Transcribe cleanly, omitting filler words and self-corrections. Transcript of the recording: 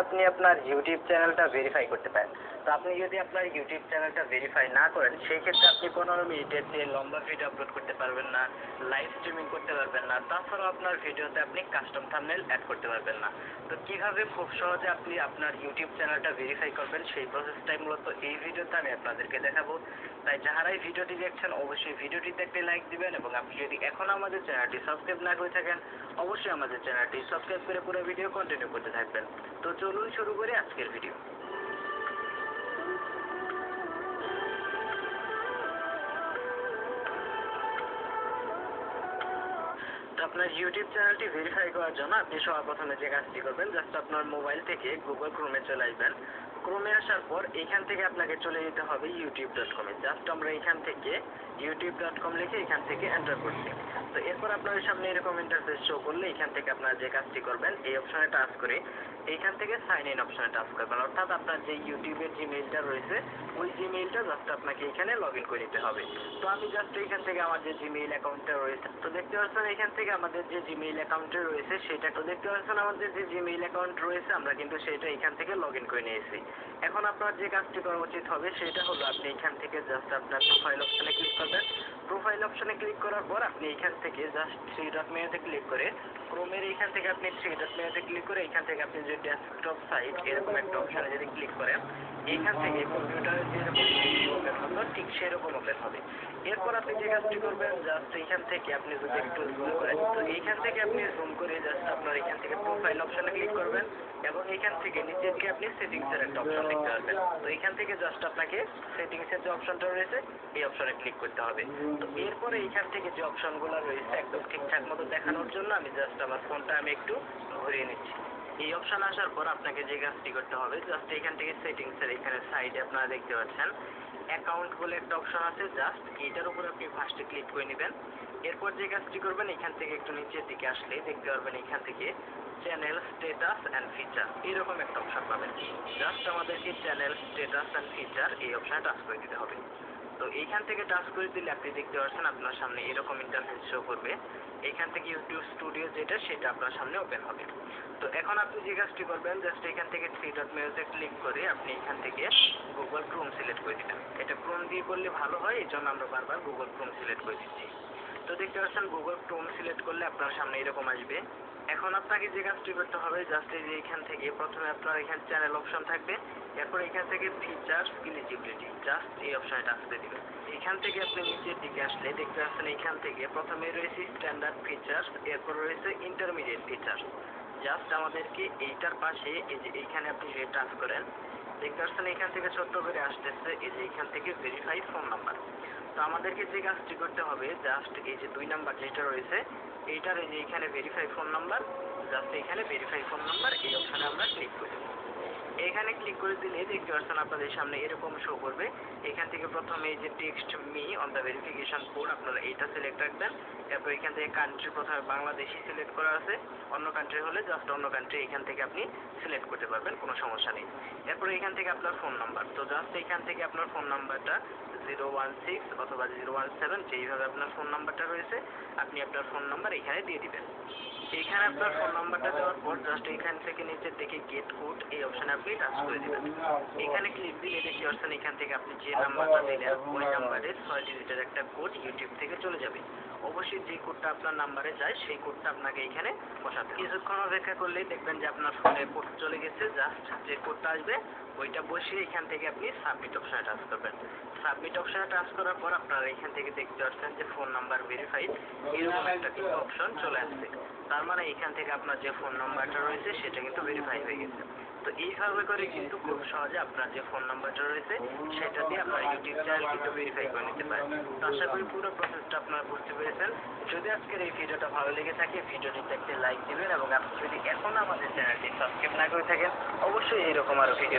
আপনি আপনার ইউটিউব চ্যানেলটা ভেরিফাই করতে পারেন। তো আপনি যদি আপনার ইউটিউব চ্যানেলটা ভেরিফাই না করেন সেই ক্ষেত্রে আপনি 15 মিনিটের চেয়ে লম্বা ভিডিও আপলোড করতে পারবেন না, লাইভ স্ট্রিমিং করতে পারবেন না, তাছাড়াও আপনার ভিডিওতে আপনি কাস্টম থাম্বনেল অ্যাড করতে পারবেন না। তো কিভাবে খুব সহজে আপনি আপনার ইউটিউব চ্যানেলটা ভেরিফাই করবেন সেই প্রসেসটাই মূলত এই ভিডিওতে আমি আপনাদেরকে দেখাবো। তাই যারাই ভিডিওটি দেখছেন অবশ্যই ভিডিওটিতে একটি লাইক দিবেন এবং আপনি যদি এখনও আমাদের চ্যানেলটি সাবস্ক্রাইব না করে থাকেন অবশ্যই আমাদের চ্যানেলটি সাবস্ক্রাইব করে পুরো ভিডিও কন্টিনিউ করতে থাকবেন। তো চলুন শুরু করি আজকের ভিডিও। তো আপনার ইউটিউব চ্যানেলটি ভেরিফাই করার জন্য আপনি সবার প্রথমে যে কাজটি করবেন জাস্ট আপনার মোবাইল থেকে গুগল ক্রোমে চলে আসবেন। ক্রোমে আসার পর এখান থেকে আপনাকে চলে যেতে হবে youtube.com-এ। জাস্ট আমরা এখান থেকে youtube.com লিখে এখান থেকে এন্টার করছি। তো এরপর আপনাদের সামনে এরকম ইন্টারফেস শো করলে এখান থেকে আপনারা যে কাজটি করবেন এই অপশনে টাচ করে এইখান থেকে সাইন ইন অপশনে টাচ করবেন, অর্থাৎ আপনার যে ইউটিউবের জিমেইলটা রয়েছে ওই জিমেইলটা জাস্ট আপনাকে এখানে লগ ইন করে নিতে হবে। তো আমি জাস্ট এখান থেকে আমার যে জিমেইল অ্যাকাউন্টটা রয়েছে তো দেখতে পাচ্ছেন এখান থেকে আমাদের যে জিমেইল অ্যাকাউন্টে রয়েছে সেটা তো দেখতে পাচ্ছেন আমাদের যে জিমেইল অ্যাকাউন্ট রয়েছে আমরা কিন্তু সেটা এখান থেকে লগ ইন করে নিয়েছি। এখন আপনার যে কাজটি করা উচিত হবে সেটা হলো আপনি এখান থেকে জাস্ট আপনার প্রোফাইল অপশনে ক্লিক করবেন। প্রোফাইল অপশনে ক্লিক করার পর আপনি এখান থেকে জাস্ট থ্রি ডট মেনুতে ক্লিক করে ক্রোমের এখান থেকে আপনি থ্রি ডট মেনুতে ক্লিক করে এখান থেকে আপনি যে ডেস্কটপ সাইট এরকম একটা অপশনে যদি ক্লিক করেন এখান থেকে কম্পিউটারের যেরকম ওপেন হতো ঠিক সেরকম ওপেন হবে। এরপর আপনি যে কাজটি করবেন জাস্ট এখান থেকে আপনি যদি একটু জুম করেন তো এইখান থেকে আপনি জুম করে জাস্ট আপনার এখান থেকে প্রোফাইল অপশনে ক্লিক করবেন এবং এখান থেকে নিচের দিকে আপনি সেটিংসের একটা অপশন দেখতে পারবেন। তো এখান থেকে জাস্ট আপনাকে সেটিংসের যে অপশনটা রয়েছে এই অপশনে ক্লিক করতে হবে। তো এরপরে এইখান থেকে যে অপশনগুলো রয়েছে একদম ঠিকঠাক মতো দেখানোর জন্য আমি জাস্ট আমার ফোনটা আমি একটু ঘুরিয়ে নিচ্ছি। এই অপশন আসার পর আপনাকে যে কাজটি করতে হবে জাস্ট এখান থেকে সেটিংসের এখানে সাইডে আপনারা দেখতে পাচ্ছেন অ্যাকাউন্ট বলে একটা অপশন আছে, জাস্ট এইটার উপর আপনি ফার্স্টে ক্লিক করে নেবেন। এরপর যে কাজটি করবেন এখান থেকে একটু নিচের দিকে আসলে দেখতে পারবেন এখান থেকে চ্যানেল স্ট্যাটাস অ্যান্ড ফিচার এরকম একটা অপশন পাবেন। জাস্ট আমাদেরকে চ্যানেল স্ট্যাটাস অ্যান্ড ফিচার এই অপশনে টাচ করে দিতে হবে। তো এইখান থেকে টাচ করে দিলে আপনি দেখতে পাচ্ছেন আপনার সামনে এরকম ইন্টারফেস শো করবে। এইখান থেকে ইউটিউব স্টুডিও যেটা সেটা আপনার সামনে ওপেন হবে। তো এখন আপনি যে কাজটি করবেন জাস্ট এখান থেকে থ্রি ডট মেনুতে ক্লিক করে আপনি এখান থেকে গুগল ক্রোম সিলেক্ট করে দিবেন। এটা ক্রোম দিয়ে করলে ভালো হয়, এই জন্য আমরা বারবার গুগল ক্রোম সিলেক্ট করে দিচ্ছি। তো দেখতে পাচ্ছেন গুগল ক্রোম সিলেক্ট করলে আপনার সামনে এরকম আসবে। এখন আপনাকে যে কাজটি করতে হবে জাস্ট এই যে এখান থেকে প্রথমে আপনার এখানে চ্যানেল অপশন থাকবে, এরপর এখান থেকে ফিচার্স এলিজিবিলিটি জাস্ট এই অপশনে টাচ করে দিবেন। এখান থেকে আপনি নিচের দিকে আসলে দেখতে পাচ্ছেন এখান থেকে প্রথমে রয়েছে স্ট্যান্ডার্ড ফিচার্স, এরপর রয়েছে ইন্টারমিডিয়েট ফিচার্স। জাস্ট আমাদেরকে এইটার পাশে এই যে এইখানে আপনি যে টাচ করেন দেখতে পাচ্ছেন এখান থেকে ছোট্ট করে আসতেছে এই যে এখান থেকে ভেরিফাই ফোন নাম্বার। তো আমাদেরকে যে কাজটি করতে হবে জাস্ট এই যে 2 নাম্বার যেটা রয়েছে এইটার এই যে এখানে ভেরিফাই ফোন নাম্বার, জাস্ট এখানে ভেরিফাই ফোন নাম্বার এই অপশনে আমরা ক্লিক করে দেব। এখানে ক্লিক করে দিলে দেখতে পাচ্ছেন আপনাদের সামনে এরকম শো করবে। এখান থেকে প্রথমে এই যে text me on the verification code আপনারা এইটা সিলেক্ট রাখবেন। এরপর এখান থেকে কান্ট্রি প্রথমে বাংলাদেশি সিলেক্ট করা আছে, অন্য কান্ট্রি হলে জাস্ট অন্য কান্ট্রি এখান থেকে আপনি সিলেক্ট করতে পারবেন, কোনো সমস্যা নেই। এরপর এখান থেকে আপনার ফোন নাম্বার, তো জাস্ট এখান থেকে আপনার ফোন নাম্বারটা 016 অথবা 017 যেইভাবে আপনার ফোন নাম্বারটা রয়েছে আপনি আপনার ফোন নাম্বার এখানে দিয়ে দিবেন। এখানে আপনার ফোন নাম্বারটা দেওয়ার পর জাস্ট এখান থেকে নিচের দিকে গেট কোড এই অপশনে আপনি টাচ করে দিবেন। এখানে ক্লিক দিলে দেখতে পাচ্ছেন এখান থেকে আপনি যে নাম্বারটা দিলেন ওই নাম্বারে 6 ডিজিটের একটা কোড ইউটিউব থেকে চলে যাবে। অবশ্যই যে কোডটা আপনার নাম্বারে যায় সেই কোডটা আপনাকে এখানে বসাতে হবে। কিছুক্ষণ অপেক্ষা করলেই দেখবেন যে আপনার ফোনে কোড চলে গেছে, জাস্ট যে কোডটা আসবে ওইটা বসিয়ে এখান থেকে আপনি সাবমিট অপশনে টাচ করবেন। সাবমিট অপশনে টাচ করার পর আপনারা এখান থেকে দেখতে পাচ্ছেন যে ফোন নাম্বার ভেরিফাইড এরকম একটা কিন্তু অপশন চলে আসছে। তার মানে এখান থেকে আপনার যে ফোন নাম্বারটা রয়েছে সেটা কিন্তু ভেরিফাই হয়ে গেছে। তো এইভাবে করে কিন্তু খুব সহজে আপনার যে ফোন নাম্বারটা রয়েছে সেটা দিয়ে আপনার ইউটিউব চ্যানেল কিন্তু ভেরিফাই করে নিতে পারেন। তো আশা করি পুরো প্রসেসটা আপনারা বুঝতে পেরেছেন। যদি আজকের এই ভিডিওটা ভালো লেগে থাকে ভিডিওটিতে একটি লাইক দিবেন এবং আপনি যদি এখন আমাদের চ্যানেলটি সাবস্ক্রাইব না করে থাকেন অবশ্যই এইরকম আরও ভিডিও